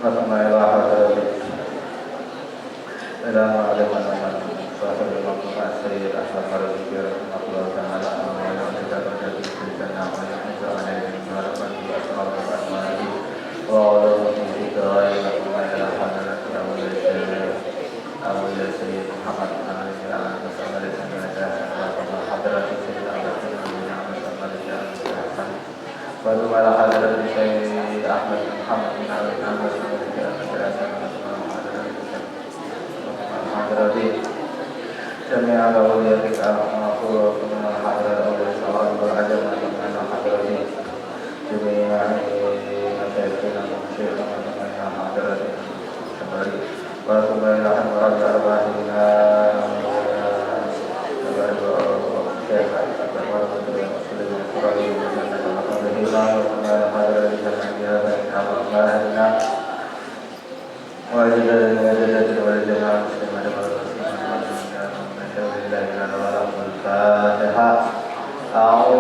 وثم إلى حضرة إلى معلم الأمل صاحب المقطع السيد أحمد مرزوقي رحمه الله تعالى ويوم درجة في الجنة ويحفظ عليه من بركته أسماء وأسمائه وعلومه في دائرة ثم إلى حضرة أبو السيد محمد بن علي بن مسلم الجنة وثم حضرة سيد أحمد بن مسلم الجنة وثم إلى حضرة السيد أحمد بن محمد بن علي بن مسلم الجنة حضرتي جميع أوليائك المغفور من حضرة أولياء الصلاة والعجم من حضرتي جميع مشايخنا ومشايخنا من حضرتي كبري وثم إلى حضرة أرواحنا كبري وشيخ أكبر ومسلم القرآن وجنة مقامه الله وثم إلى حضرة جميع أهلنا وجدد ولجميع المسلمين والمسلمات والمسلمين من شر الله الفاتحة. أعوذ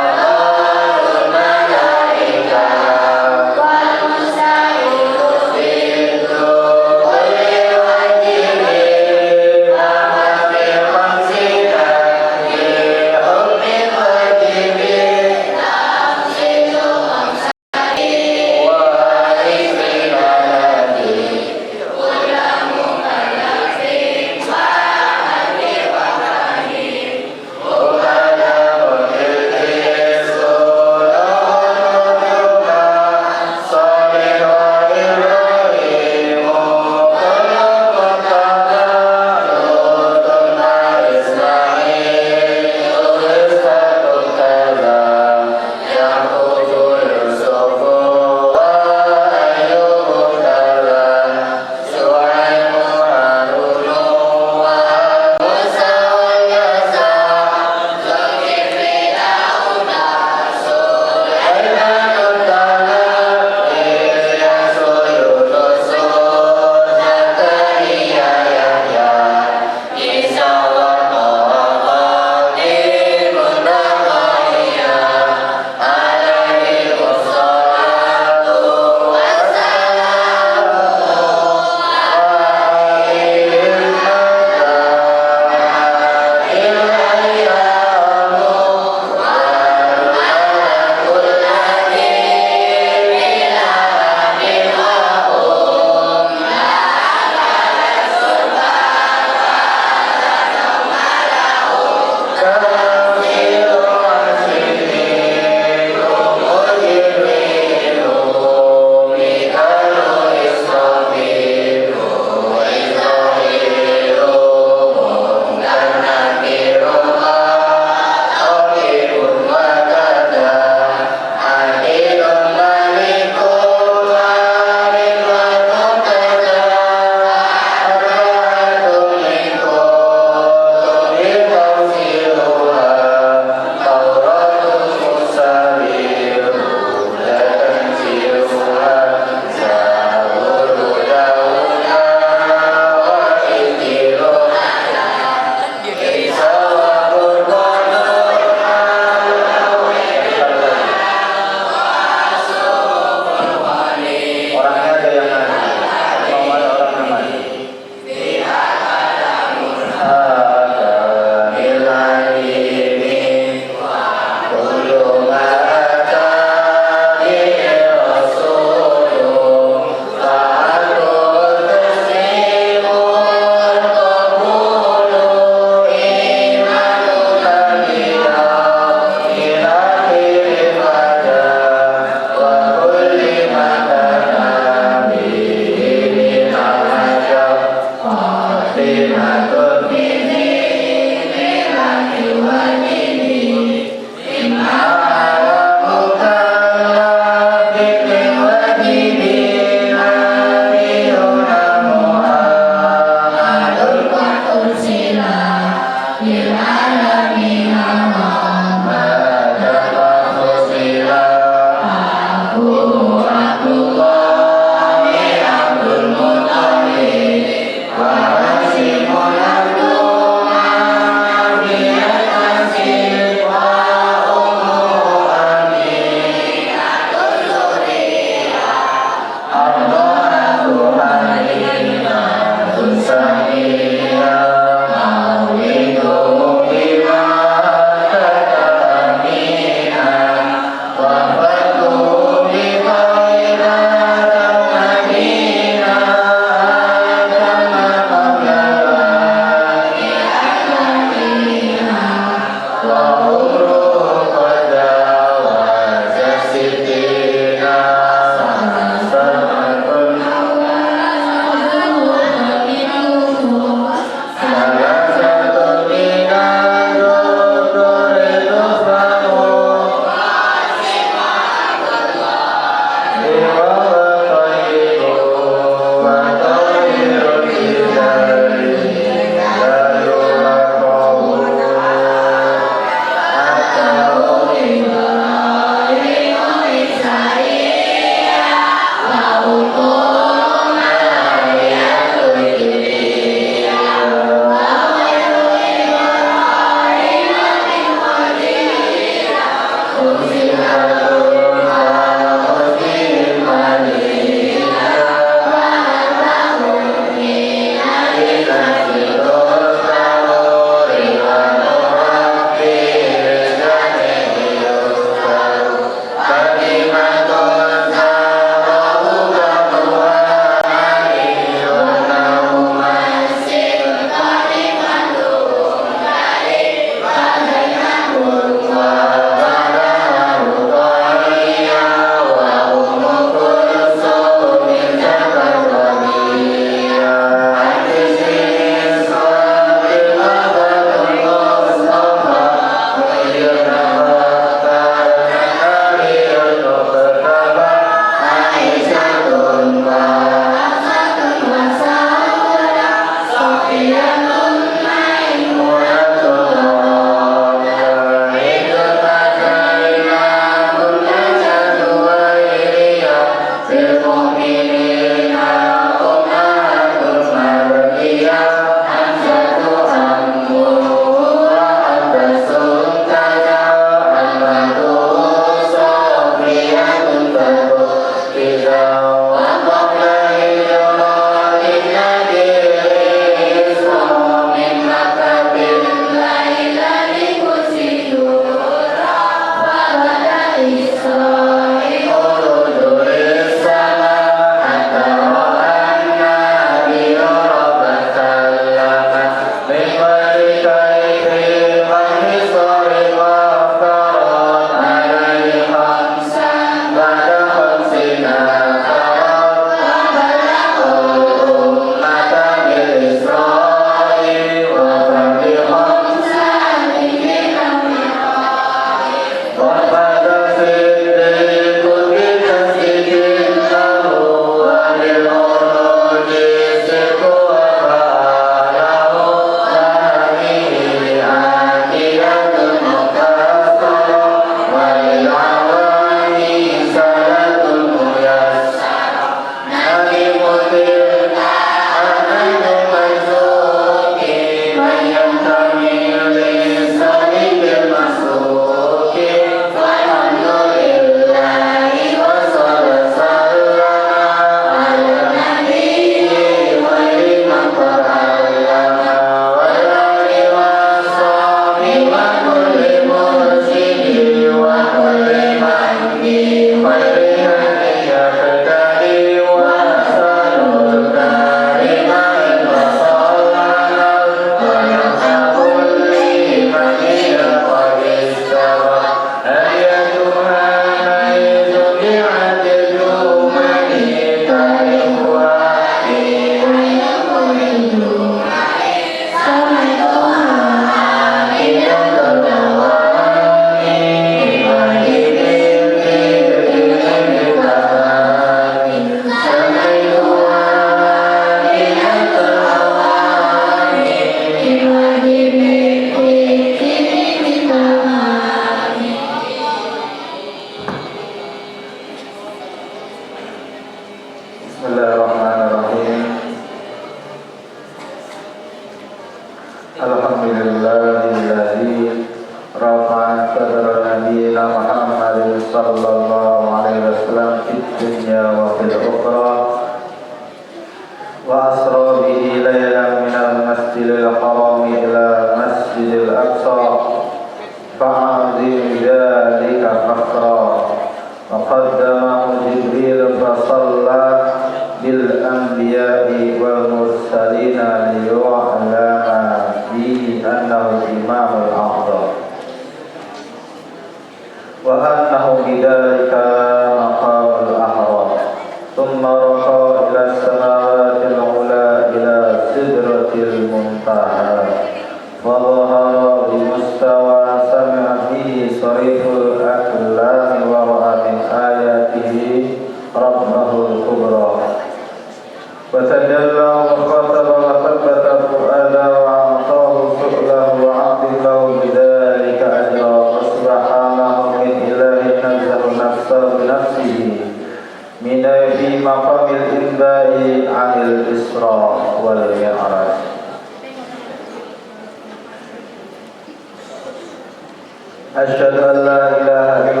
Asyhadu an la ilaha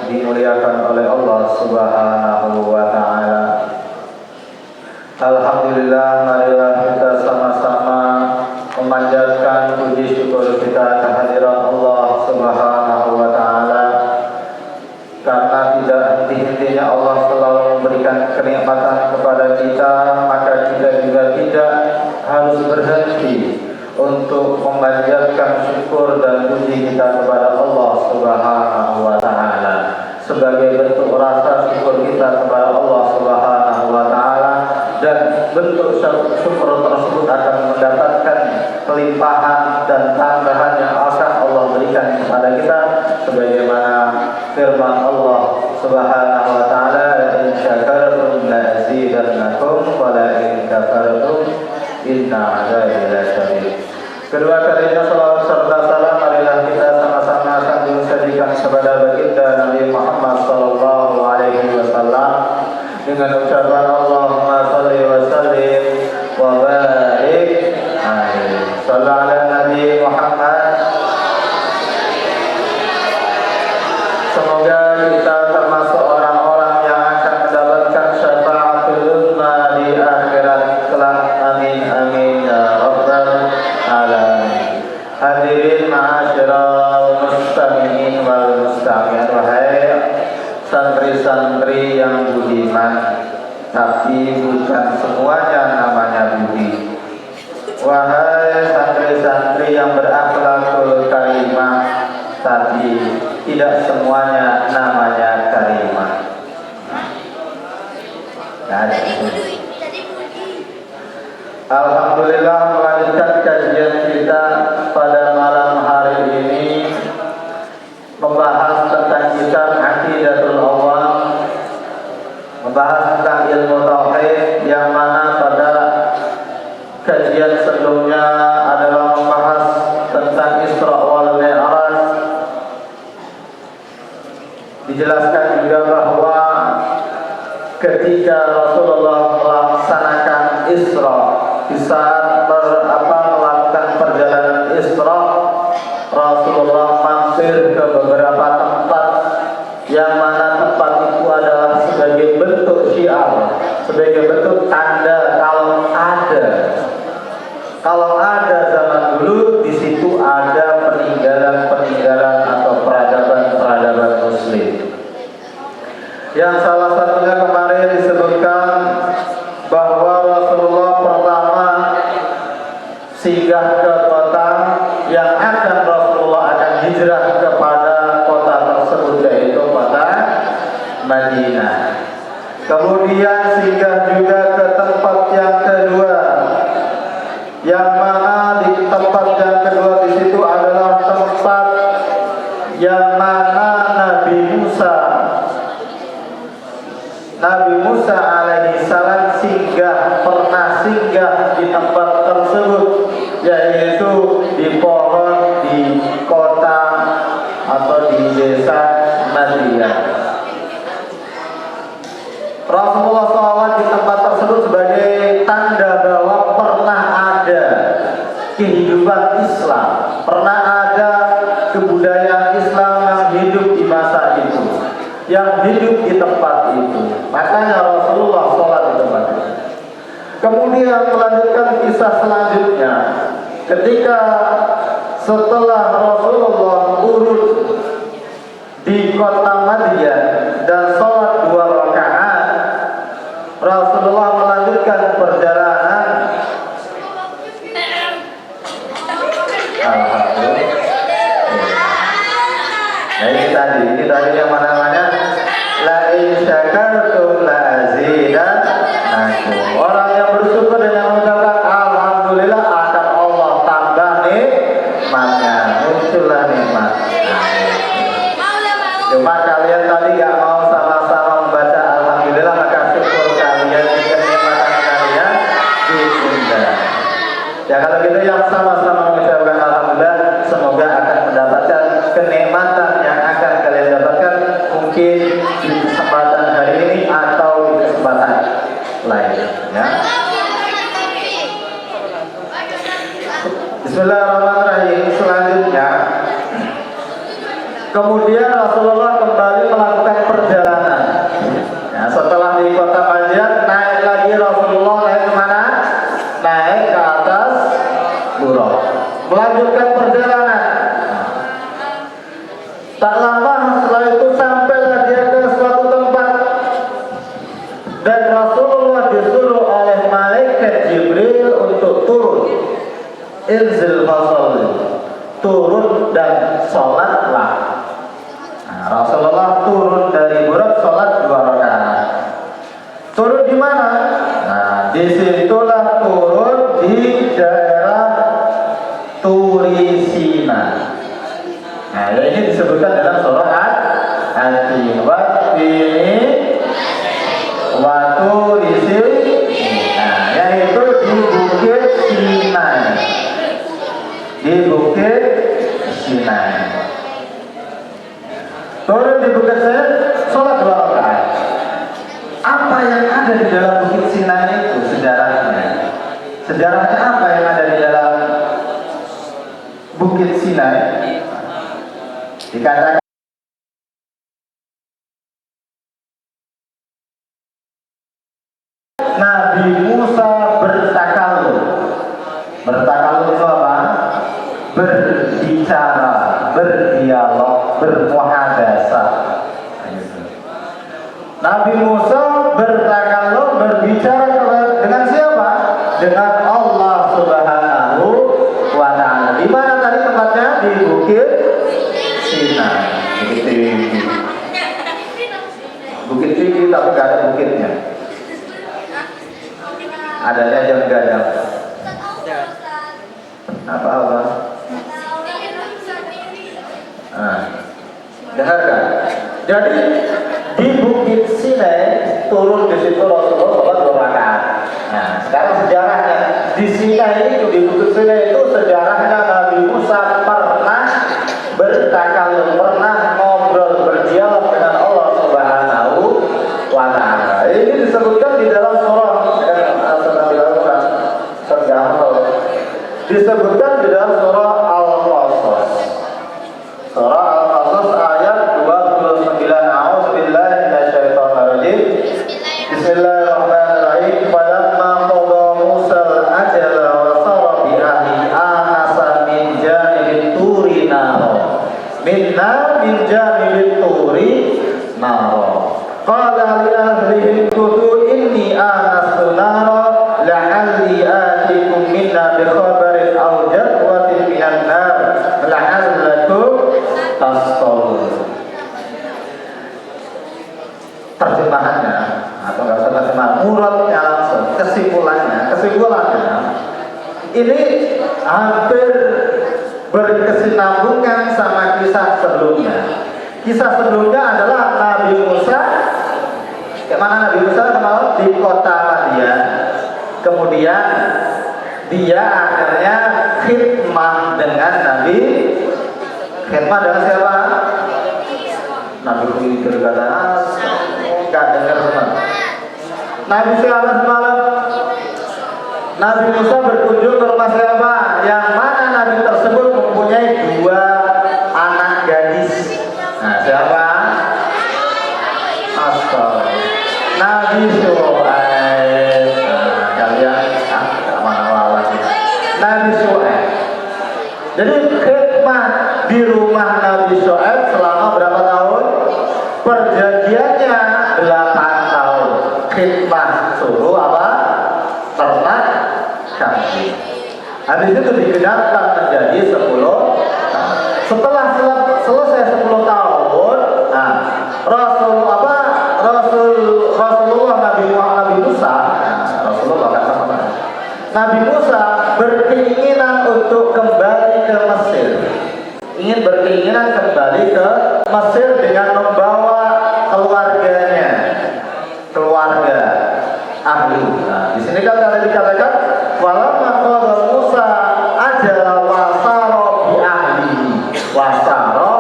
dimuliakan oleh Allah Subhanahu wa taala. Alhamdulillah, marilah kita sama-sama memanjatkan puji syukur kita kehadiran Allah Subhanahu wa taala. Karena tidak henti-hentinya Allah selalu memberikan kenikmatan kepada kita, maka kita juga tidak harus berhenti untuk memanjatkan syukur dan puji kita kepada Allah Subhanahu wa taala. Sebagai bentuk rasa syukur kita kepada Allah Subhanahu wa taala, dan bentuk syukur tersebut akan mendapatkan kelimpahan dan tambahan yang akan Allah berikan kepada kita, sebagaimana firman Allah Subhanahu wa taala, "In syakartum la azidannakum wa la in kafartum inna 'adzabi lasyadid." Kedua kalinya salawat serta salam marilah kita sama-sama sanjung sajikan kepada baginda Nabi Muhammad sallallahu alaihi wasallam dengan ucapan Allahumma shalli wa sallim wa barik alaihi. Shallallahu ala Nabi Muhammad. Semoga kita termasuk orang-orang yang akan mendapatkan syafaatul uzma di akhirat kelak. Amin amin ya rabbal alamin. Hadirin ma'asyiral mustami'in wal mustami'at, wahai santri-santri yang budiman, tapi bukan semuanya namanya budi. Wahai santri-santri yang berakhlakul karimah, tapi tidak semuanya namanya karimah. Alhamdulillah, melanjutkan kajian kita pada malam hari ini membahas tentang kitab Aqidatul Awam, membahas tentang ilmu tauhid, yang mana pada kajian sebelumnya adalah membahas tentang Isra wal Mi'raj. Dijelaskan juga bahwa ketika Rasulullah melaksanakan Isra, di saat melakukan perjalanan Isra, Rasulullah mampir ke beberapa tempat, yang mana tempat itu adalah sebagai bentuk syiar, sebagai bentuk tanda kalau ada zaman dulu di situ ada peninggalan atau peradaban Muslim. Yang salah satunya kemarin disebutkan bahwa Rasulullah pertama singgah ke kota yang Rasulullah akan hijrah kepada kota tersebut, yaitu kota Madinah. Kemudian singgah juga ke tempat yang kedua, yang mana di tempat yang kedua di situ adalah tempat yang mana Nabi Musa alaihi salam pernah singgah di tempat tersebut, yaitu di pohon di kota atau di desa Madian. Rasulullah SAW di tempat tersebut sebagai tanda bahwa pernah ada kehidupan Islam, pernah ada kebudayaan Islam yang hidup di masa itu, yang hidup di tempat itu. Makanya Rasulullah sholat di tempat itu. Kemudian melanjutkan kisah selanjutnya, ketika setelah Rasulullah urut di kota Madian dan sholat 2 rakaat, Rasulullah melanjutkan perjalanan. Alhamdulillah. Nah, ini tadi yang mana namanya? La in syakartum la azidannakum. Orang yang bersyukur dengan mengucapkan alhamdulillah akan Allah tambah nikmatnya. Muncullah nikmat. Cuma kalian tadi gak mau sama-sama membaca alhamdulillah, maka syukur kalian dengan kenikmatan kalian ditunda. Ya kalau gitu yang sama-sama mengucapkan alhamdulillah, semoga akan mendapatkan kenikmatan yang akan kalian dapatkan mungkin di kesempatan hari ini atau di kesempatan lain, ya. Bismillahirrahmanirrahim. Selanjutnya Kemudian Rasulullah kembali melakukan perjalanan. Nah, setelah di kota Madian, naik lagi Rasulullah naik kemana? Naik ke atas Buraq, melanjutkan perjalanan. Tak lama setelah itu sampailah dia ke suatu tempat dan Rasulullah disuruh oleh malaikat Jibril untuk turun. Inzil fasholli, turun dan sholatlah. Nah, Rasulullah turun dari Buraq, sholat 2 rakaat. Turun di mana? Nah, disitulah turun di daerah Turisina. Nah, ini disebutkan dalam surah At-Tin. Wattini wa Turisina, yaitu di Bukit Sinai. Di Bukit Sinai. Turun di Bukit Sinai, sholat 2 rakaat. Apa yang ada di dalam Bukit Sinai itu sejarahnya? Sejarahnya apa yang ada di dalam Bukit Sinai? Dikatakan Nabi Musa bertakalum. Bertakalum itu apa? Berbicara, berdialog, bermuhadasah. Nabi Musa bertakalum, berbicara dengan siapa? Dengan Allah Subhanahu wa Ta'ala. Di mana tadi tempatnya? Di Bukit Sinai. Bukit tinggi. Bukit tinggi tapi gak ada bukitnya. Adanya yang gak ada. Apa? Nah, dengarkan. Jadi di Bukit Sinai turun di situ Rasulullah sholat 2 rakaat. Nah, sekarang sejarahnya di Sinai itu, di Bukit Sinai itu sejarahnya Nabi Musa pernah bertakalum, pernah ngobrol, berdialog dengan Allah Subhanahu wa Ta'ala. Ini disebutkan di dalam surah disebutkan di dalam surah Al-Qasas. Surah Al-Qasas ayat 29. A'udzubillahi minasyaitonirrajim. Bismillahirrahmanirrahim. Falamma qada Musa al-ajala wa sara bi ahli anasa min janibit turi naro. Minna min janibit turi naro. Qala li ahlihi kutu inni anastu naro la'alli atikum minna bi khabarin aw jadwatin minan nar la'allakum tasqalun. Terjemahannya atau nggak usah terjemahan, muradnya langsung, kesimpulannya ini hampir berkesinambungan sama kisah sebelumnya. Kisah sebelumnya adalah Nabi Musa. Kemana Nabi Musa? Di kota Madian. Kemudian dia akhirnya khidmah dengan Nabi. Khidmah dengan siapa? Nabi Khidir kata, gak dengar teman. Nabi siapa semalam? Nabi Musa berkunjung ke rumah siapa? Yang mana Nabi tersebut mempunyai 2 anak gadis. Nah, siapa? Astaga. Nabi Syuaib. Nah, kalian mana lagi? Nabi Syuaib. Jadi khidmah di rumah Nabi Syuaib selama berapa tahun? Perjanjiannya 8 tahun. Khidmah suruh apa? Ternak kambing. Habis itu digenapkan menjadi 10 tahun. Setelah selesai 10 tahun, nah, Rasulullah Nabi Musa, Rasulullah kata apa? Nabi Musa berkeinginan untuk kembali ke Mesir. Ingin berkeinginan kembali ke Mesir dengan membawa keluarganya, keluarga ahli. Nah, di sini kan ada dikatakan walamma qala Musa ajala wasara bi ahlihi. Wasara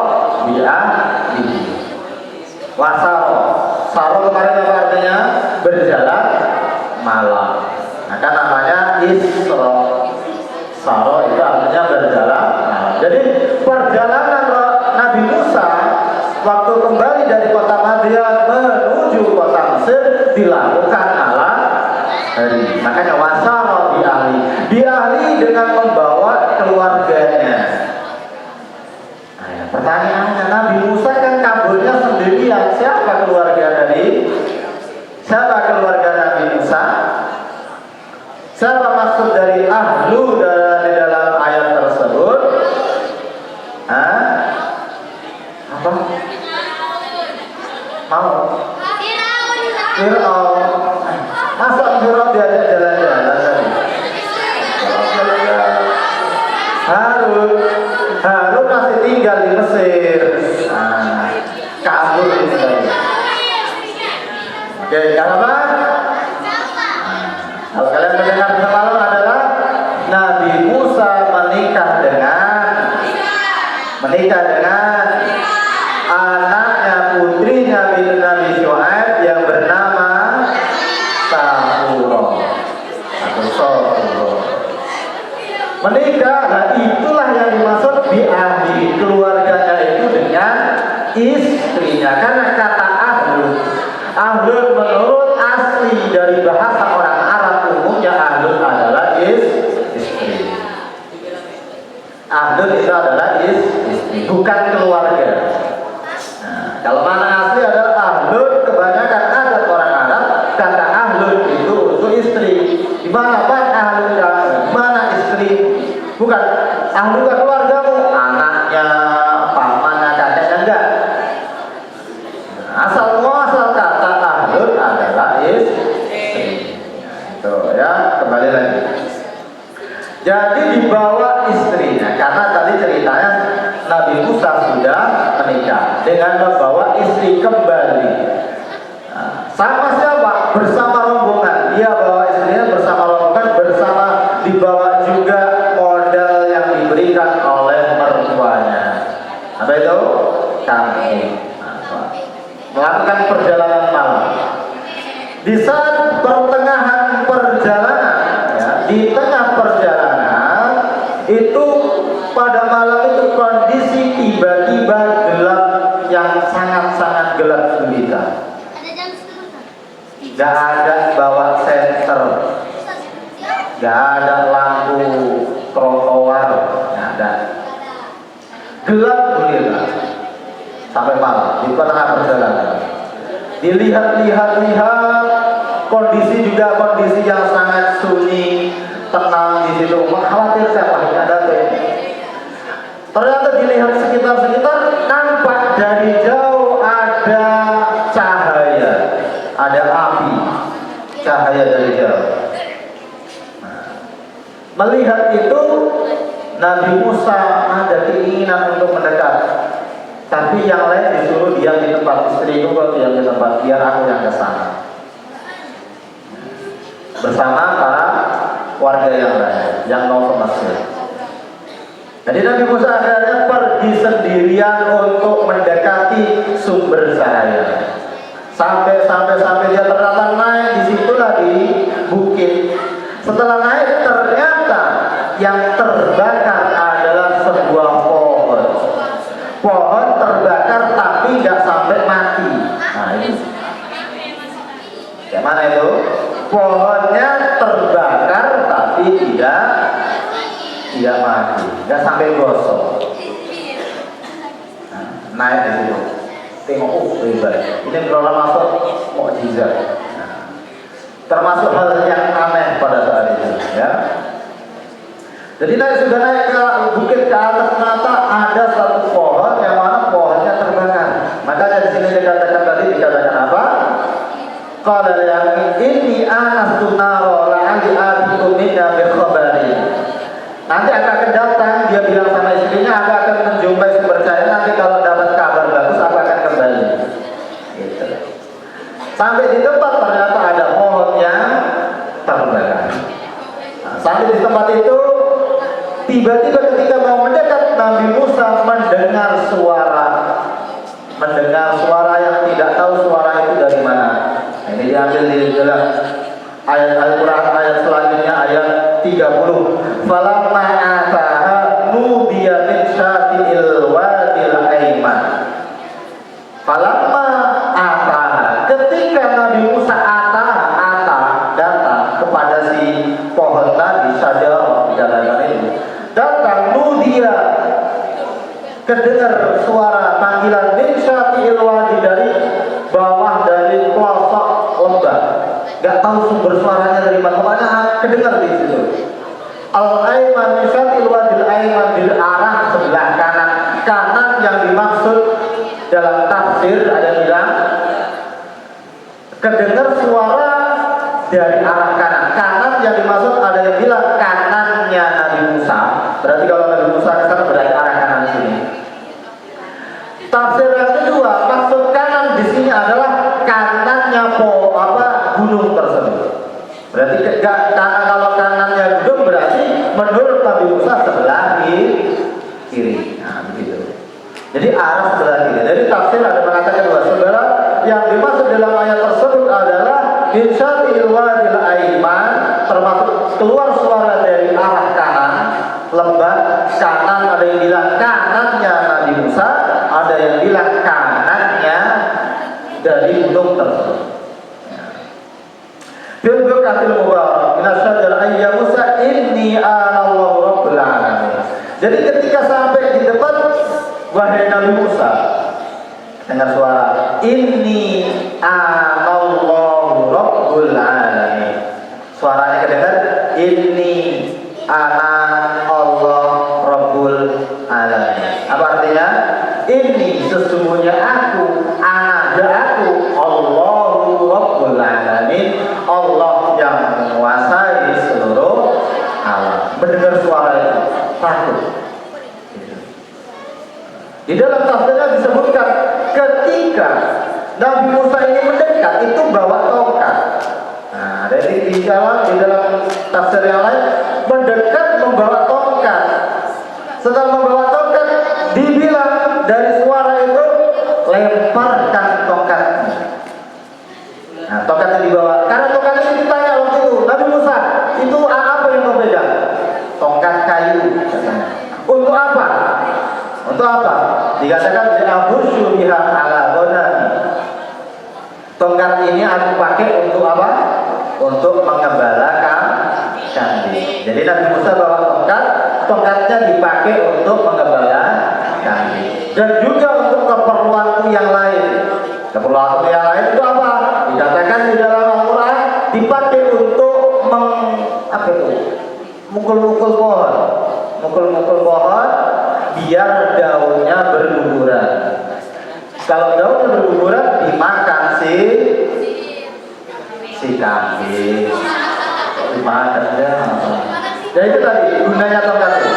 bi ahlihi. Wasara. Saro kemarin apa artinya? Berjalan malam. Nah, kan namanya Isra. Saro itu artinya berjalan malam. Jadi perjalanan Nabi Musa Harun. Harun masih tinggal di Mesir. Nah, kabur ini. Oke, yang apa? Kalau kalian mendengar semalam adalah Nabi Musa menikah dengan anaknya putrinya Nabi Syuaib yang bernama Safurah atau Safurah. Menikah, nah itulah yang dimaksud biahli, keluarganya itu dengan istrinya. Karena kata ahlun menurut asli dari bahasa orang Arab umumnya ahlun adalah istri. Ahlun itu adalah istri, bukan keluarga. Nah, kalau mana asli adalah ahlun, kebanyakan ada orang Arab kata ahlun itu untuk istri. Di mana ahlun kamu? Mana istri? Bukan ahlun ke keluargamu, anaknya, pamannya, kakeknya, enggak. Asal kata ahlun adalah istri. Itu ya, kembali lagi. Jadi dibawa istrinya, karena tadi ceritanya Nabi Musa sudah menikah dengan membawa istri kembali. Nah, sama siapa? Bersama rombongan. Dia bawa istrinya bersama rombongan, bersama dibawa juga modal yang diberikan oleh mertuanya. Apa itu? Kambing. Melakukan perjalanan malam. Di saat pertengahan perjalanan, ya, di tengah perjalanan itu pada malam itu kondisi tiba-tiba gelap yang sangat-sangat gelap gulita. Gak ada bawa senter, gak ada lampu trotoar, gak ada. Gelap gulita sampai malam di tengah perjalanan. Dilihat-lihat, kondisi juga kondisi yang sangat sunyi, tenang di situ. Khawatir siapa ini ada apa ini? Ternyata dilihat sekitar nampak dari jauh ada cahaya, ada api, cahaya dari jauh. Nah, melihat itu Nabi Musa ada keinginan untuk mendekat. Tapi yang lain disuruh diam di tempat, istriku kalau diam di tempat, biar aku yang ke sana bersama para warga yang lain yang mau ke Mesir. Jadi Nabi Musa akhirnya pergi sendirian untuk mendekati sumber cahaya. Sampai dia ternyata naik di situlah di bukit. Setelah naik ternyata yang terbakar adalah sebuah pohon terbakar tapi nggak sampai mati. Nah ini, gimana itu? Pohonnya terbakar tapi tidak mati, nggak sampai gosong. Nah, naik di situ, tengok, hebat. Ini kalau masuk mukjizat. Nah, termasuk hal yang aneh pada saat itu, ya. Jadi sudah naik ke bukit ke atas, ternyata ada satu pohon yang mana pohonnya terbakar. Makanya di sini dikatakan apa? Qala yang inni anastu naro la'ali atikum minna bi khabari. Nanti akan datang, dia bilang sama istrinya, aku akan menjumpai sumber cahaya, nanti kalau dapat kabar bagus aku akan kembali. Gitu. Sampai di tempat ternyata ada pohon yang terbakar. Nah, sampai di tempat itu tiba-tiba ketika mau mendekat, Nabi Musa mendengar suara yang tidak tahu suara itu dari mana. Ini diambil di dalam ayat Al-Quran ayat selanjutnya ayat 30. Falamma ataha nudiya min syati'il wadil aiman. Falamma ataha, ketika Nabi Musa datang kepada si pohon tadi, syajarah dikatakan itu, datang nudiya, kedengar suara panggilan min syati'il wadi, dari bawah dari pelosok lembah. Gak tahu sumber suaranya dari mana, pokoknya kedengar di situ. Al-aiman min syati'il wadil aiman, di arah sebelah kanan. Kanan yang dimaksud dalam tafsir ada bilang kedengar suara dari arah kanan. Kanan yang dimaksud ada yang bilang kanannya Nabi Musa. Berarti kalau Nabi Musa ke sana berarti arah kanan sini. Tafsir yang kedua, maksud kanan di sini adalah kanannya gunung tersebut. Berarti karena kalau kanannya gunung berarti menurut Nabi Musa sebelah kiri. Nah, begitu. Jadi arah sebelah kiri. Jadi tafsir ada mengatakan bahwa sebelah yang dimaksud dalam ayat tersebut adalah insyatil wadil aiman, termasuk keluar suara dari arah kanan, lembah kanan, ada yang bilang kanannya Nabi Musa, ada yang bilang kanannya dari gunung tersebut. Bilbukatil mubarak minasyajal ayya Musa inni anallahu rabbul alamin. Jadi ketika sampai di depan wahai Nabi Musa, dengar suara inni anallahu rabbul alamin. Suaranya kedengar inni ana Allah rabbul alamin. Apa artinya? Ini sesungguhnya aku, Allahu rabbul alamin, Allah yang menguasai seluruh alam. Mendengar suara itu takut. Di dalam tafsirnya disebutkan ketika Nabi Musa ini mendekat itu bawa tongkat. Nah, dari di dalam tafsir yang lain mendekat membawa tongkat. Setelah membawa tongkat dibilang dari suara itu lemparkan tongkatnya. Nah, tongkat yang dibawa. Karena tongkat ini ditanya waktu itu, Nabi Musa, itu apa yang kau pegang? Tongkat kayu katanya. Untuk apa? Untuk apa? Dikatakan di'abusyu biha ala ghonami. Tongkat ini aku pakai untuk apa? Untuk mengembalakan kambing. Jadi Nabi Musa bawa tongkat, tongkatnya dipakai untuk mengembalakan kambing. Dan juga untuk keperluanku yang lain. Keperluanku yang lain itu apa? Dikatakan di dalam Al-Quran dipakai untuk mukul-mukul pohon. Mukul-mukul pohon biar daunnya berguguran. Kalau daunnya berguguran dimakan si kambing. Dimakan ya. Jadi itu tadi gunanya tongkat itu.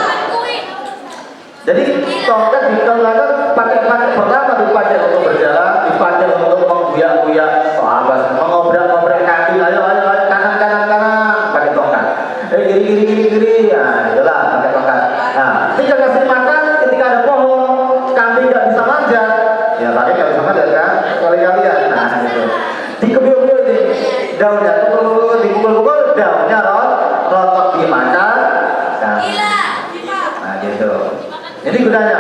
Jadi tongkat digunakan pakai pertama dipakai untuk berjalan, dipakai untuk mengguyak-guyak sahabat, mengobrak-obrak kaki, ayo kanan, pakai tongkat. Giri, nah itulah pakai tongkat. Nah, ketika kasih makan, ketika ada pohon, kambing nggak bisa manjat, ya tadi nggak bisa manjat kan? Kalian, nah gitu. Dikebiu-biu ini daunnya, dipukul-pukul daunnya rontok dimakan, nah gitu. Ini gunanya.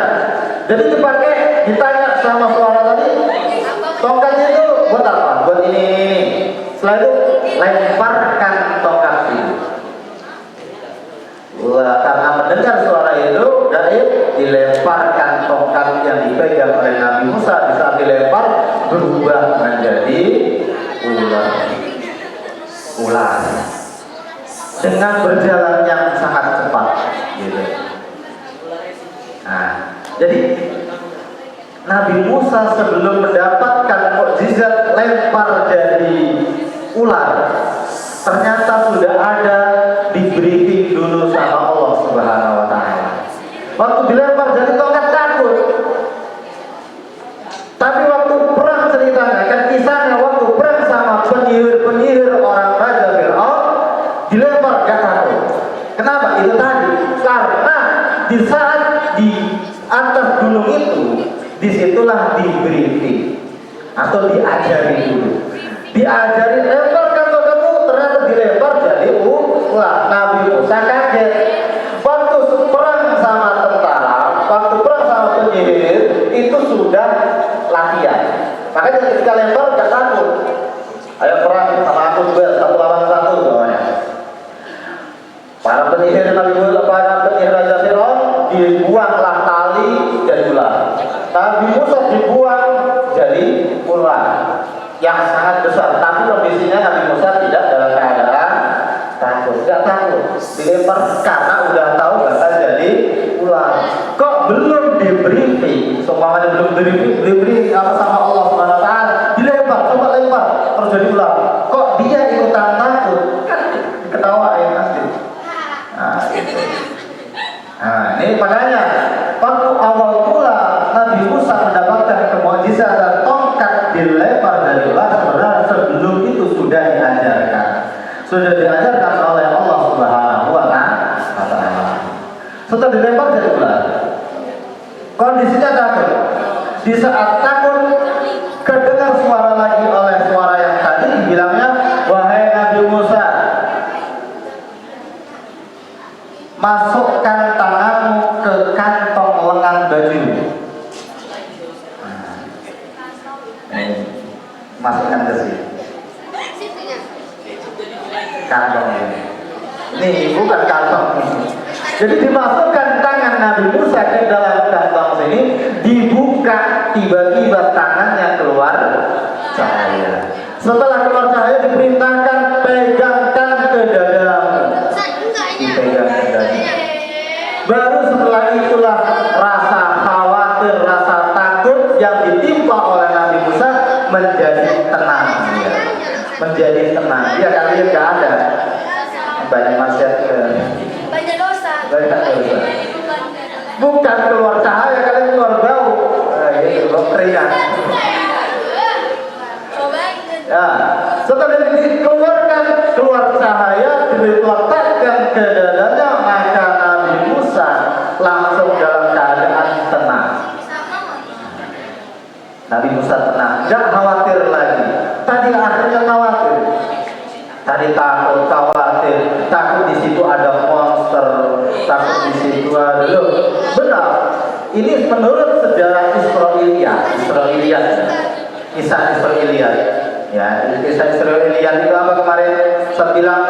Jadi dipakai, ditanya sama suara tadi, tongkatnya itu buat apa? Buat ini. Setelah itu lemparkan tongkat itu. Karena mendengar suara itu, dari dilemparkan tongkat yang dipegang oleh Nabi Musa. Di saat dilempar berubah menjadi ular dengan berjalan yang sangat cepat, gitu. Nah, jadi Nabi Musa sebelum mendapatkan mukjizat lempar dari ular, ternyata sudah ada di briefing dulu sama Allah Subhanahu wa Ta'ala. Waktu dilempar dari tongkat takut, tapi waktu perang ceritanya kan kisahnya waktu perang sama penyihir orang Raja Fir'aun dilempar gak takut. Kenapa? Itu tadi karena di saat di atas gunung itu, disitulah di briefing atau diajari dulu, diajari lemparkan tongkatmu, ternyata dilempar jadi ular. Nabi Musa kaget. Waktu perang sama tentara, waktu perang sama penyihir itu sudah latihan. Makanya ketika lempar gak takut. Ayo perang sama aku juga, 1 lawan 1 semuanya. Para penyihir Nabi Musa, para penyihir Raja Fir'aun dibuanglah tali dan ular. Nabi Musa dibuang jadi ular yang sangat besar. Tapi kondisinya Nabi Musa tidak dalam keadaan takut, tidak takut. Dilempar karena udah tahu bakal jadi ular. Kok belum di briefing? Seumpamanya belum di briefing sama Allah Subhanahu wa Ta'ala, dilempar, coba lempar, terjadi ular. Kok dia ikutan takut? Kan ketawain pasti. Nah, gitu. Nah, ini pada Makanya waktu awal mula Nabi Musa mendapatkan mukjizat dan tongkat dilempar dari Allah, sebenarnya sebelum itu sudah diajarkan oleh Allah Subhanahu wa Ta'ala. Setelah dilempar dari ular, kondisinya takut. Di saat takut, kedengar suara lagi oleh suara yang tadi dibilangnya, wahai Nabi Musa, masukkan tanganmu ke kantong lengan baju. Masukkan ke sini. Kantong ini. Nih, bukan kantong ini. Jadi dimasukkan tangan Nabi Musa ke dalam kantong sini, dibuka, tiba-tiba tangannya keluar cahaya. Setelah keluar cahaya diperintahkan pegangkan ke dadamu. Dipegang ke dadamu. Baru setelah itulah rasa khawatir, rasa takut yang ditimpa oleh Nabi Musa menjadi tenang. Menjadi tenang. Dia kalian nggak ada banyak maksiat, banyak dosa. Bukan keluar cahaya, kalian keluar bau. Itu bau keringat. Ya, setelah dikeluarkan keluar cahaya, diletakkan ke dadanya, maka Nabi Musa langsung dalam keadaan tenang. Nabi Musa tenang, nggak khawatir lagi. Tadi akhirnya khawatir. Tadi takut, khawatir, takut di situ ada monster, takut di situ ada. Benar. Ini menurut sejarah Israiliyat, kisah Israiliyat. Ya, kisah Israiliyat itu apa kemarin? Saya bilang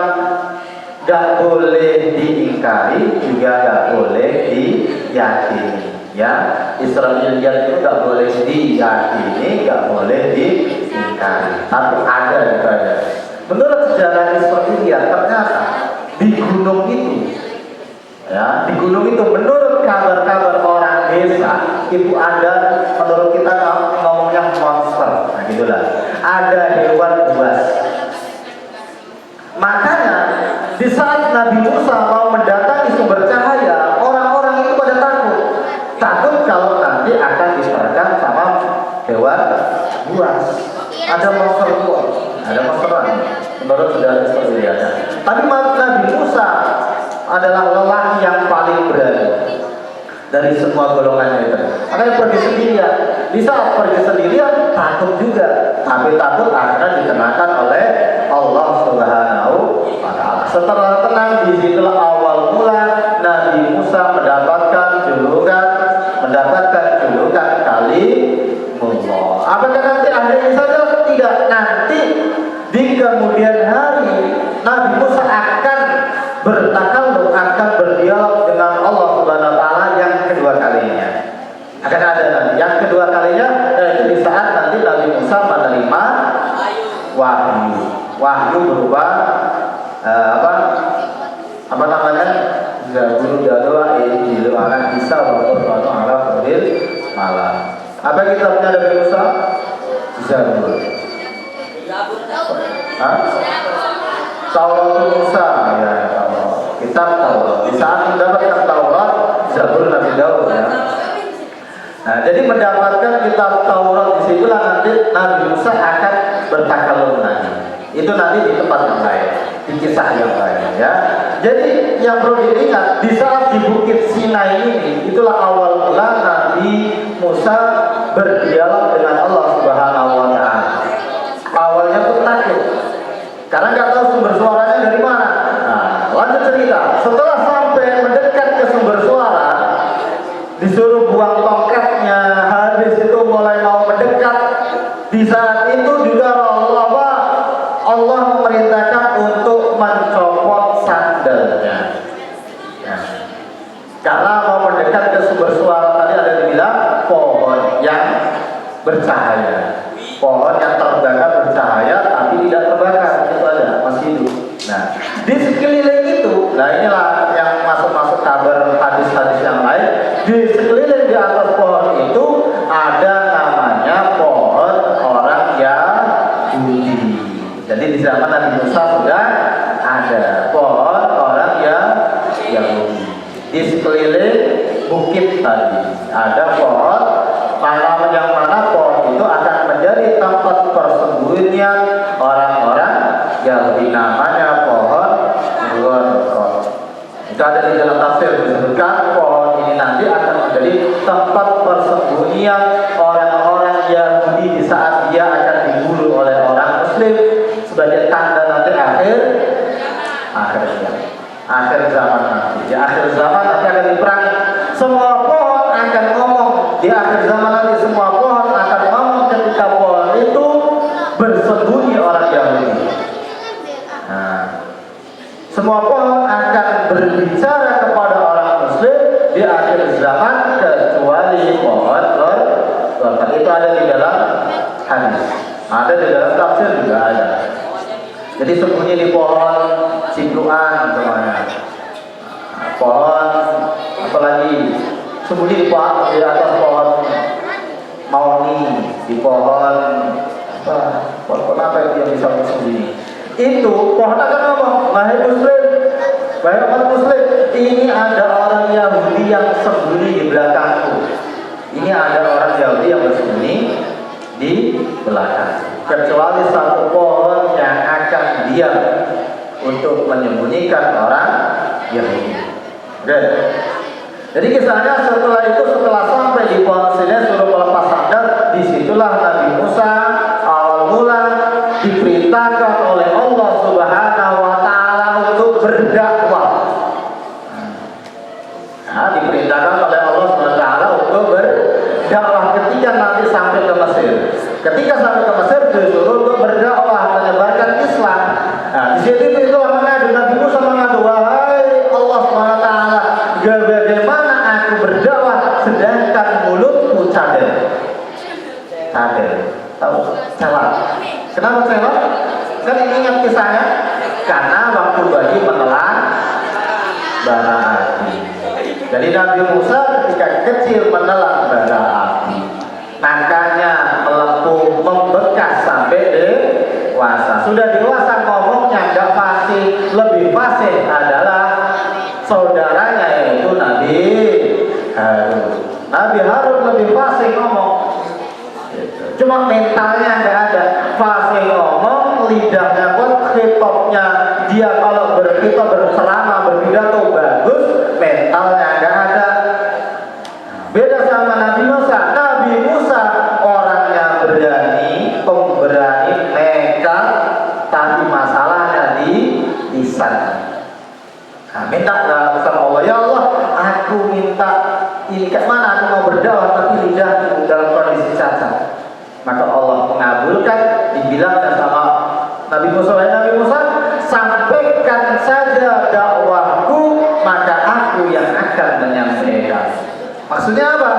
gak boleh diingkari, juga gak boleh diyakini. Ya, Israiliyat itu gak boleh diyakini, gak boleh diingkari. Tapi ada juga ada. Menurut sejarah Israiliyat ternyata di gunung itu, ya, di gunung itu menurut kabar-kabar orang desa itu ada, menurut kita ngomongnya monster, nah gitulah, ada hewan buas. Makanya di saat Nabi Musa mau mendatangi sumber cahaya, orang-orang itu pada takut kalau nanti akan diserang sama hewan buas. Ada monster buas, ada monsteran menurut sejarah Israiliyat. Tapi Nabi Musa adalah lelaki yang paling berani dari semua golongannya itu. Makanya pergi sendirian. Di saat pergi sendirian takut juga, tapi takut akan dikenakan oleh Allah Subhanahu wa Ta'ala. Setelah tenang, disitulah awal mula Nabi Musa mendapatkan julukan Kalimullah. Apakah nanti akhirnya saja? Tidak, nanti di kemudian hari Nabi Musa akan bertakallum, akan berdialog dengan Allah Subhanahu wa Ta'ala yang kedua kalinya. Akan ada nanti yang kedua kalinya, yaitu di saat nanti Nabi Musa menerima wahyu berupa apa namanya? Zabur doa Injil ala Isa wa Qur'an ala Fadil malam. Apa kitabnya Nabi Musa? Zabur. Taurat Musa, ya, kitab Taurat. Di saat mendapatkan Taurat, Zabur Nabi Daud, ya. Nah, jadi mendapatkan kitab Taurat, disitulah nanti Nabi Musa akan bertakallum nanti. Itu nanti di tempat yang lain, di kisah yang lain, ya. Jadi yang perlu diingat, di saat di Bukit Sinai ini, itulah awal mula Nabi Musa berdialog dengan Allah Subhanahu wa Ta'ala. Awalnya pun takut, karena nggak tahu sumber suaranya dari mana. Nah, lanjut cerita. Setelah sampai mendekat ke sumber suara, disuruh buang tongkatnya. Habis itu mulai mau mendekat. Di saat itu juga Allah memerintahkan untuk mencopot sandalnya. Nah, karena mau mendekat ke sumber suara tadi ada dibilang pohon yang bercahaya. Pohon yang terbakar bercahaya tapi tidak terbakar, itu ada, masih hidup. Nah, di sekeliling itu, nah inilah yang masuk kabar hadis-hadis yang lain. Di sekeliling di atas pohon itu ada namanya pohon orang Yahudi. Jadi di zaman Nabi Musa sudah ada pohon orang Yahudi. Di sekeliling bukit tadi. Ada pohon yang mana pohon itu akan menjadi tempat persembunyian orang-orang Yahudi, namanya pohon Gorkot. Itu ada di dalam tafsir disebutkan pohon ini nanti akan menjadi tempat persembunyian orang-orang Yahudi di saat dia akan dibunuh oleh orang Muslim sebagai tanda nanti akhir zaman nanti. Di akhir zaman nanti akan diperangi. Semua pohon akan ngomong di akhir zaman nanti. Semua pohon akan ngomong ketika pohon itu bersembunyi orang Yahudi. Nah, semua pohon akan berbicara kepada orang Muslim di akhir zaman kecuali pohon Gorkot. Itu ada di dalam hadis, ada di dalam tafsir juga ada. Jadi sembunyi di pohon cipluan semuanya. Pohon apalagi sembunyi di atas pohon mauni, di pohon apa yang bisa bersembunyi. Itu pohon akan ngomong, wahai Muslim, wahai umat Muslim, ini ada orang Yahudi yang sembunyi di belakangku. Ini ada orang Yahudi yang bersembunyi di belakang. Kecuali satu pohon yang akan diam untuk menyembunyikan orang Yahudi. Oke. Jadi kisahnya setelah sampai di pohon sini suruh melepas sandal, disitulah Nabi Musa awal mula diperintahkan oleh Allah Subhanahu wa Ta'ala untuk berdakwah. Nah, diperintahkan oleh Allah Subhanahu wa Ta'ala untuk berdakwah ketika nanti sampai ke Mesir. Ketika sampai ke Mesir disuruh untuk berdakwah, menyebarkan Islam. Nah, di situ itu mengadu, Nabi Musa mengadu, wahai Allah Subhanahu wa Ta'ala, bagaimana aku berdakwah sedangkan mulutku cadel? Tahu? Celak. Kenapa celak? Kan ingat kisahnya? Karena waktu bayi menelan bara api. Jadi Nabi Musa ketika kecil menelan bara api, makanya melepuh, membekas sampai dewasa. Sudah dewasa ngomongnya nggak fasih, lebih fasih adalah saudaranya yaitu Nabi Harun. Nabi Harun lebih fasih ngomong. Cuma mentalnya nggak ada, fasih ngomong, lidahnya kuat, khitobnya dia kalau berkitab berceramah berpidato bagus, mentalnya nggak ada. Beda sama Nabi Musa. Nabi Musa orangnya berani, pemberani, nekat, tapi masalahnya di lisan. Nah, minta sama Allah, ya Allah, aku minta ini kemana aku mau berdakwah tapi lidahku dalam kondisi cacat. Maka Allah mengabulkan, dibilangnya sama Nabi Musa, Nabi Musa, sampaikan saja dakwahku, maka aku yang akan menyampaikan. Maksudnya apa?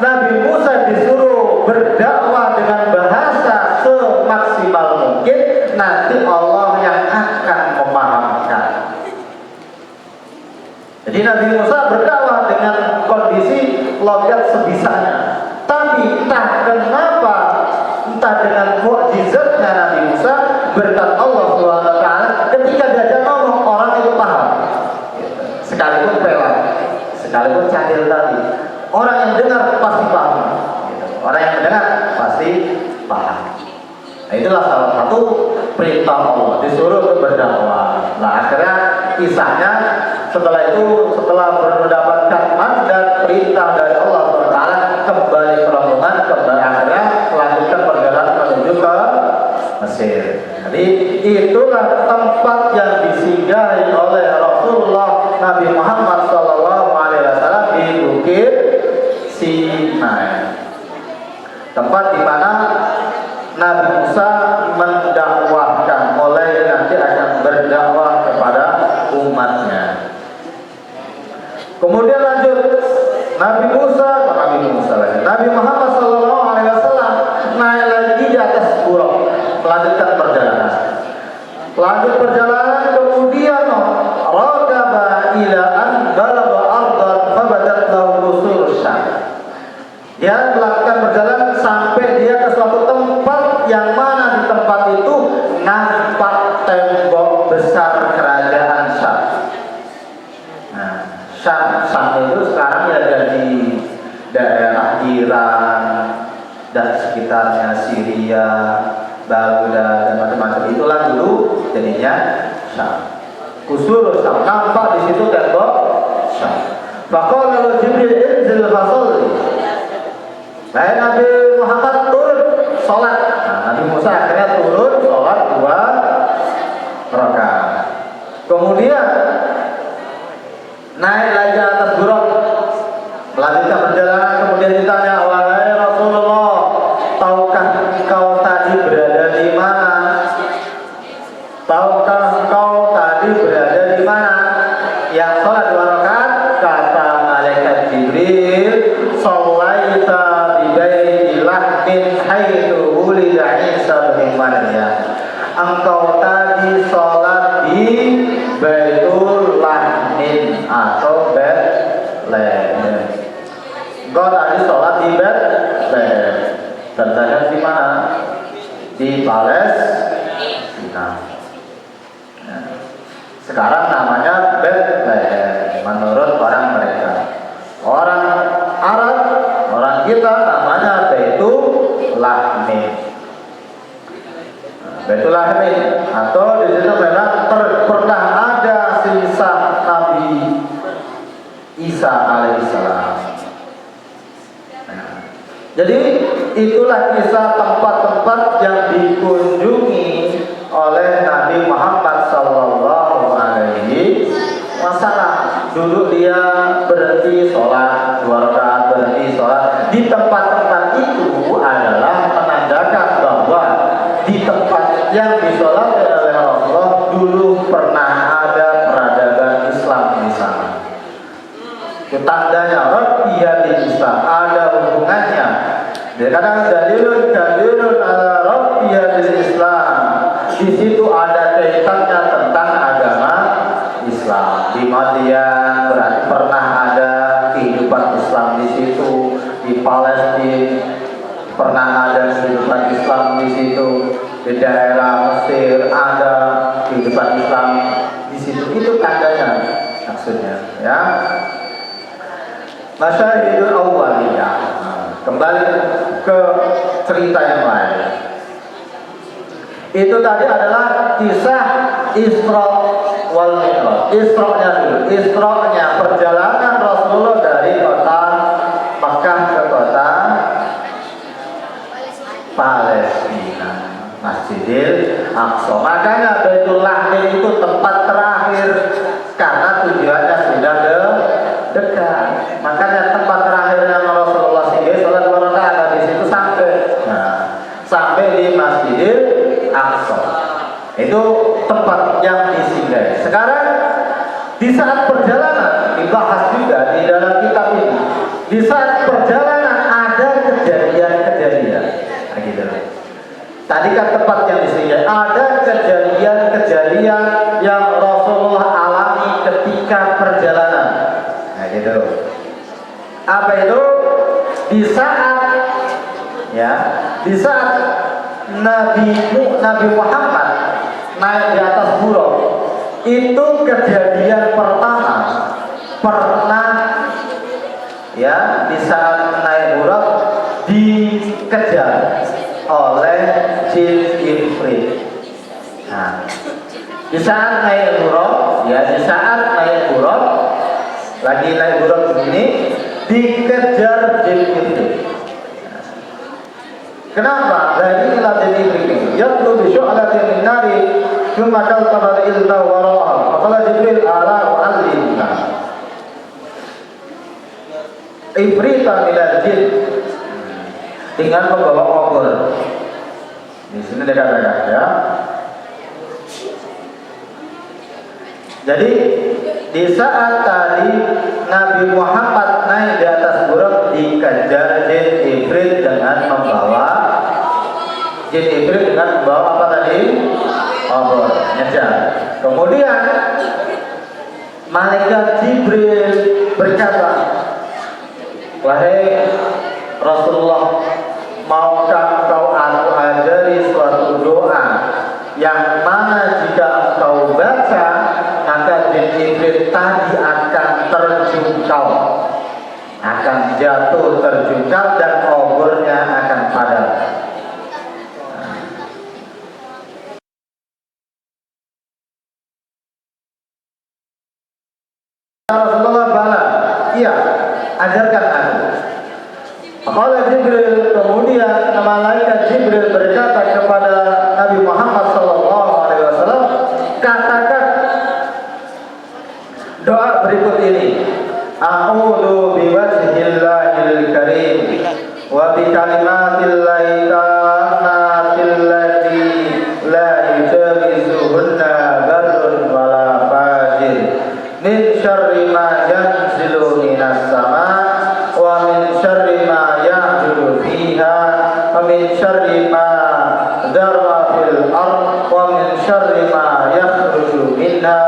Nabi Musa disuruh berdakwah dengan bahasa semaksimal mungkin, nanti Allah yang akan memahamkan. Jadi Nabi Musa berdakwah dengan kondisi logat sebisanya. Tapi entah kenapa, entah dengan mukjizatnya Nabi Musa, berkat Allah SWT, ketika diajak ngomong orang itu paham. Sekalipun pelan, sekalipun cadel tadi, orang yang dengar pasti paham. Orang yang mendengar pasti paham. Nah, itulah salah satu perintah Allah, disuruh untuk berdakwah. Nah, akhirnya kisahnya setelah mendapatkan dan perintah dari Allah SWT, kembali ke rombongan, kembali akhirnya melanjutkan perjalanan menuju ke Mesir. Jadi itulah tempat yang disinggahi oleh Rasulullah Nabi Muhammad SAW di Bukit Sinai, tempat di mana Nabi Musa mendakwahkan, mulai nanti akan berdakwah kepada umatnya. Kemudian lanjut Nabi Muhammad SAW naik lagi di atas buruk, melanjutkan perjalanan. Lanjut perjalanan, kemudian raqaba ila an balagha ardan fabadat lahu nusul syam. Dia melakukan perjalanan sampai dia ke suatu tempat yang mana di tempat itu nampak tembok besar kerajaan Syam. Nah, Syam itu sekarang ya jadi sekitarnya, Syria, Baghdad dan macam-macam, itulah dulu jadinya Syam. Kusur Syam, nampak di situ tembok Syam. Faqala lahu Jibril inzil fasalli. Lain Nabi Muhammad turun sholat. Nah, Nabi Musa akhirnya turun sholat 2 rakaat. Kemudian naik lagi ke atas buruk, melanjutkan perjalanan. Kemudian ditanya, wahai Rasulullah, tahukah engkau tadi berada di mana? Tahukah engkau tadi berada di mana? Yang sholat 2 rakaat, kata malaikat Jibril, sholaita bi baitillah min haitsu wulida Isa bin Maryam. Engkau tadi sholat di Baitul Lahmin atau Bethlehem. Engkau tadi sholat di Bethlehem. Bethlehem di mana? Di Palestina. Sekarang namanya Bethlehem menurut orang mereka. Orang Arab, orang kita namanya Baitul Lahmin. Baitul Lahmin, atau di situ memang pernah ada sisa Nabi Isa alaihissalam. Jadi itulah kisah tempat-tempat yang dikunjungi oleh Nabi Muhammad sallallahu alaihi wasallam. Dulu dia berhenti sholat 2 rakaat, berhenti sholat. Di tempat-tempat itu adalah menandakan bahwa di tempat yang disolati oleh Rasulullah dulu pernah ada peradaban Islam di sana. Itu tandanya Rabbiyadil Islam, ada hubungannya. Dia katakan dalilun ala Rabbiyadil Islam. Di situ ada kaitannya tentang agama Islam. Di Madian berarti pernah ada kehidupan Islam di situ. Di Palestina pernah ada kehidupan Islam di situ. Di daerah Mesir ada kehidupan Islam di situ. Itu tandanya maksudnya, ya. Masyahidul awwaliyah. Kembali ke cerita yang lain. Itu tadi adalah kisah Isra wal Mi'raj. Isra-nya dulu. Isra-nya perjalanan Rasulullah dari kota Makkah ke kota Palestina, Masjidil Aqsa. Makanya Baitul Lahmin itu tempat terakhir karena tujuannya sudah dekat. Makanya tempat terakhirnya Rasulullah sendiri sholat 2 rakaat di situ sampai di Masjidil Aqsa. Itu tempat yang disinggahi. Sekarang di saat perjalanan dibahas juga di dalam kitab ini. Di saat perjalanan ada kejadian-kejadian. Nah, gitu. Tadi kan tempat yang disinggahi, ada kejadian-kejadian yang Rasulullah alami ketika perjalanan. Nah, gitu. Apa itu? Di saat Nabi Muhammad naik di atas buruk, itu kejadian pertama pernah, ya, di saat naik buruk dikejar oleh jin Ifrit. Nah, di saat naik buruk, lagi naik buruk begini, dikejar jin Ifrit. Kenapa? Dari inilah jadi begini. Yaitu bisyu'alatin min nari, cuma kalqabar ilta wara'ah. Faqala Jibril ala wa'allimna. Ifritan minal jin, dengan membawa obor. Di sini dikatakan, ya. Jadi di saat tadi Nabi Muhammad naik di atas buruk, dikejar jin Ifrit dengan membawa apa tadi? Obor, ngejar. Kemudian malaikat Jibril berkata, wahai Rasulullah, maukah engkau aku ajari suatu doa yang mana jika engkau baca maka jin Ifrit tadi akan terjungkal, akan jatuh terjungkal dan obornya akan padam. ajarkan aku. Qala Jibril, kemudian malaikat Jibril berkata kepada Nabi Muhammad SAW, katakan doa berikut ini. A'udzu biwajhillahil karim wa bi kalimatillahi tammati allati la yujawizuhunna barrun wala fajir min syarri ma yanzilu minas sama' wa min syarri ma ya'dulu fiha wa min syarri ma dharra fil ard wa min syarri ma yakhruju minha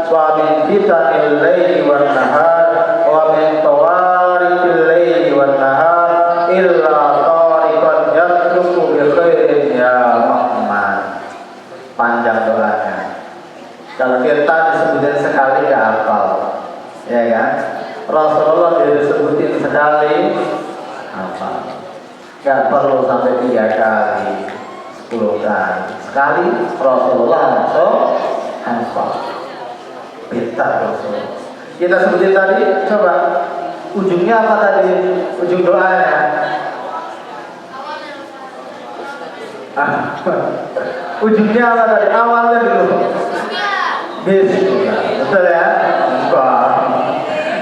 wa min fitanil laili wan nahar wa min tawarikil laili wan nahar illa tariqan yatruku bi khairin ya Muhammad. Panjang doanya. Kalau kita disebutin sekali ya hafal, ya kan? Rasulullah disebutin sekali hafal. Gak perlu sampai 3 kali, 10 kali. Sekali Rasulullah langsung hafal. Pintar Rasulullah. Kita sebutin tadi, coba ujungnya apa tadi? Ujung doanya. Ujungnya apa tadi? Awalnya dulu. Bismillah. Betul ya?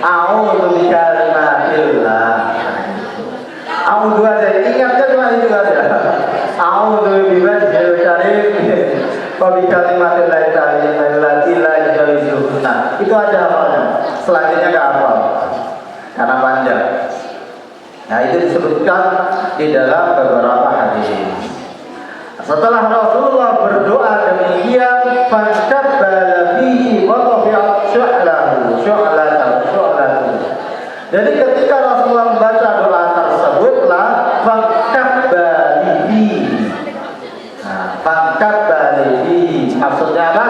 A'udzu bikalimatillah. A'udzu aja. Ingatnya cuma itu aja. A'udzu biwajhil karim wa bikalimatillah allati la yujawizuhunna. Itu aja hafalnya. Selanjutnya enggak hafal. Karena panjang. Nah, itu disebutkan di dalam beberapa hadis. Setelah Rasulullah berdoa demikian, fantabbala fihi wa rafi'at syu'lahu. Jadi ketika Rasulullah membaca doa tersebutlah fantabbala fihi. Nah, fantabbala fihi maksudnya apa?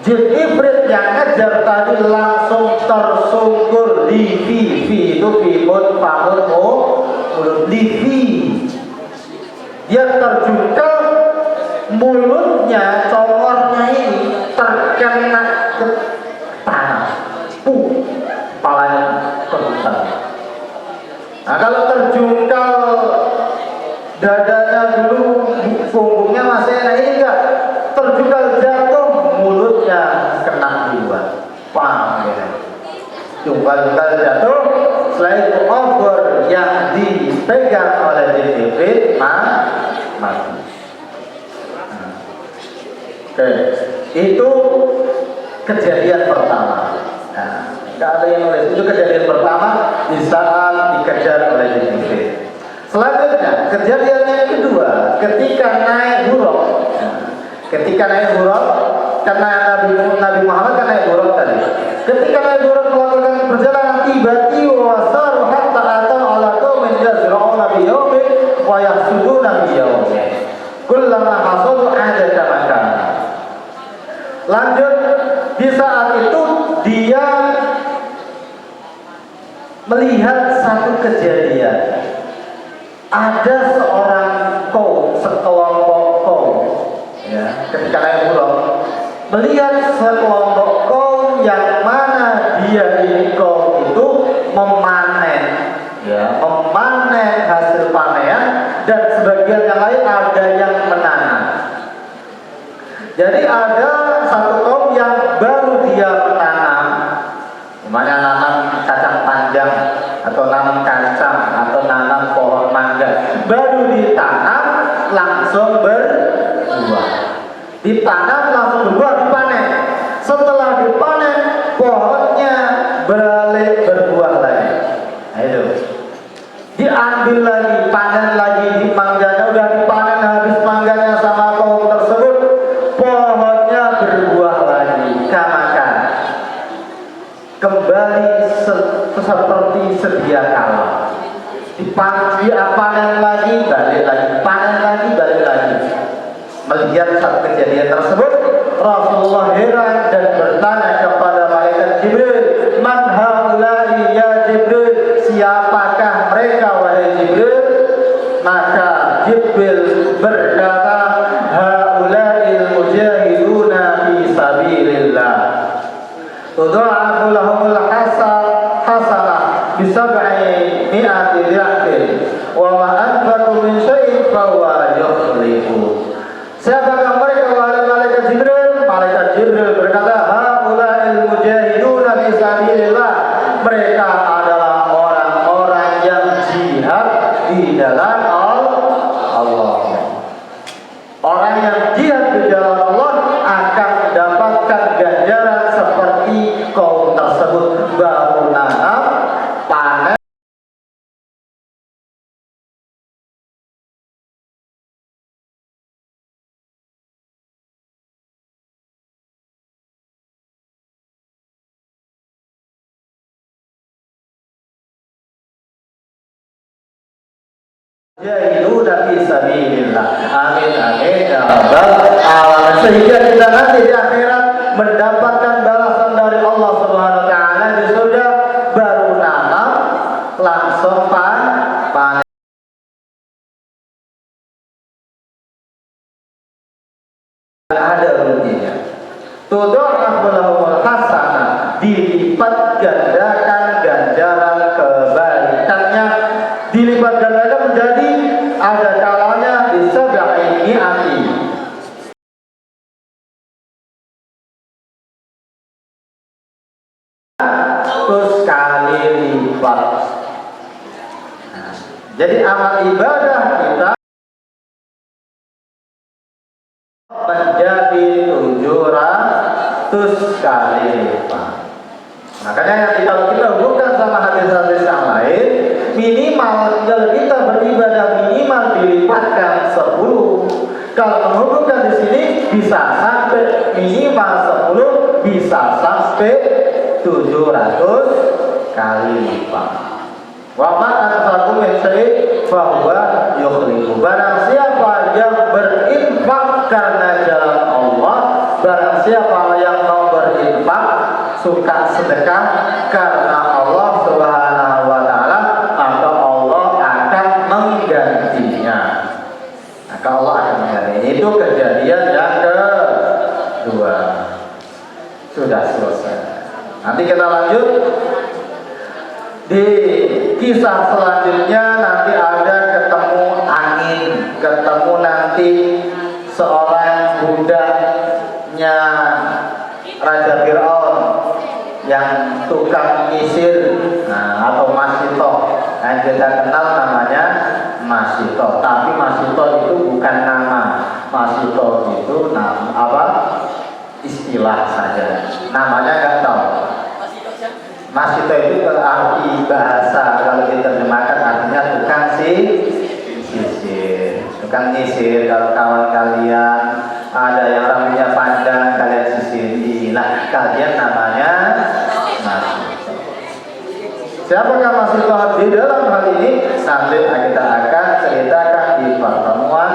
Jin Ibrit yang ngejar tadi langsung tersungkur di fi itu fimun famun mulut di fi. Dia terjungkal, mulutnya, congornya ini terkena ke tanah, kepalanya kebutan. Nah, kalau terjungkal dadanya dulu, punggungnya masih enak, ini enggak. Terjungkal jatuh, mulutnya kena duluan. Paham ya? Jungkal jatuh, setelah itu obor yang dipegang oleh Jibril mati. Oke, itu kejadian pertama. Nah, nggak ada yang nulis. Itu kejadian pertama di saat dikejar oleh Jibril. Selanjutnya, kejadian yang kedua, ketika naik buruk. Karena Nabi Muhammad kan naik buruk tadi. Ketika naik buruk melakukan perjalanan tiba-tiba wasaru hatta atau ala qaumin yazra'una bi yaumin wa yahsuduna bi yaumin. Kullama hasadu ada makan. Lanjut, di saat itu dia melihat satu kejadian. Ada seorang sekelompok kaum, ya, ketika naik buruk, melihat sekelompok kaum yang mana dia ini kaum itu memanen, ya, memanen hasil panen dan sebagian yang lain ada yang menanam. Jadi ada satu kaum yang baru dia menanam, namanya nanam kacang panjang atau nanam kacang atau nanam pohon mangga, baru ditanam langsung berbuah. Ditanam langsung berbuah, dipanen. Setelah dipanen, pohonnya balik berbuah lagi. Nah, itu diambil lagi, panen lagi, di mangganya udah dipanen habis mangganya sama kaum tersebut, pohonnya berbuah lagi, makan kembali seperti sedia kala. Panen lagi, balik lagi, panen lagi, balik lagi. Melihat satu kejadian tersebut, Rasulullah heran dan bertanya kepada malaikat Jibril, "Man haula'i ya Jibril? Siapakah mereka wahai Jibril?" Maka Jibril berkata, "Haula'il mujahiduna fi sabilillah. Tudha'afu lahumul hasanah mi'ati dha'fin wa ma anfaqu min syai'in fa huwa yukhlifu. Siapakah mereka? Wahai malaikat Jibril. Malaikat Jibril berkata, haula'il mujahiduna fi sabilillah. Mereka adalah orang-orang yang jihad di jalan Allah. Orang yang jihad di jalan Allah akan mendapatkan ganjaran seperti kaum tersebut, baru nanam, panen, jahidu fi sabilillah. Amin amin ya rabbal alamin. Sehingga kita nanti di akhirat mendapatkan balasan dari Allah Subhanahu wa taala di surga, baru nanam langsung panen. Ada ruginya. Tudha'afu lahumul hasanah, dilipat gandakan ganjaran kebaikannya, dilipat gandakan menjadi ada kalanya bisa ini hati. Terus kali lipat. Nah, jadi amal ibadah kita menjadi 700 kali lipat. Makanya yang kalau kita hubungkan sama hadis-hadis yang lain, minimal kalau kita beribadah minimal dilipatkan 10. Kalau menghubungkan di sini bisa sampai minimal 10, bisa sampai 700 kali lipat. Wa ma anfaqu min syai'in fa huwa yukhlifu. Barang siapa yang berinfak karena jalan Allah, barang siapa yang mau berinfak, suka sedekah karena Allah Subhanahu wa taala, maka Allah akan menggantinya. Maka Allah akan menggantinya. Itu kejadian yang kedua. Sudah selesai. Nanti kita lanjut di kisah selanjutnya. Nanti ada ketemu angin, ketemu nanti seorang budaknya Raja Fir'aun yang tukang nyisir, atau Masito. Yang kita kenal namanya Masito. Tapi Masito itu bukan nama. Masito itu nama apa? Istilah saja. Namanya nggak tahu. Masito itu arti bahasa, kalau diterjemahkan artinya tukang sisir, tukang nyisir. Kalau kawan kalian ada yang rambutnya panjang, kalian sisiri. Nah, kalian namanya Masito. Siapakah Masito di dalam hal ini? Nanti kita akan ceritakan di pertemuan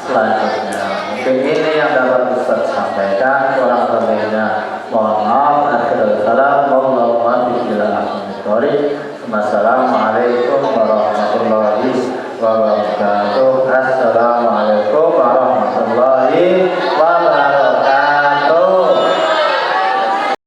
selanjutnya. Mungkin ini yang dapat Ustaz sampaikan. Kurang lebihnya mohon maaf. Akhirul salam. Wassalamualaikum warahmatullahi wabarakatuh. Assalamualaikum warahmatullahi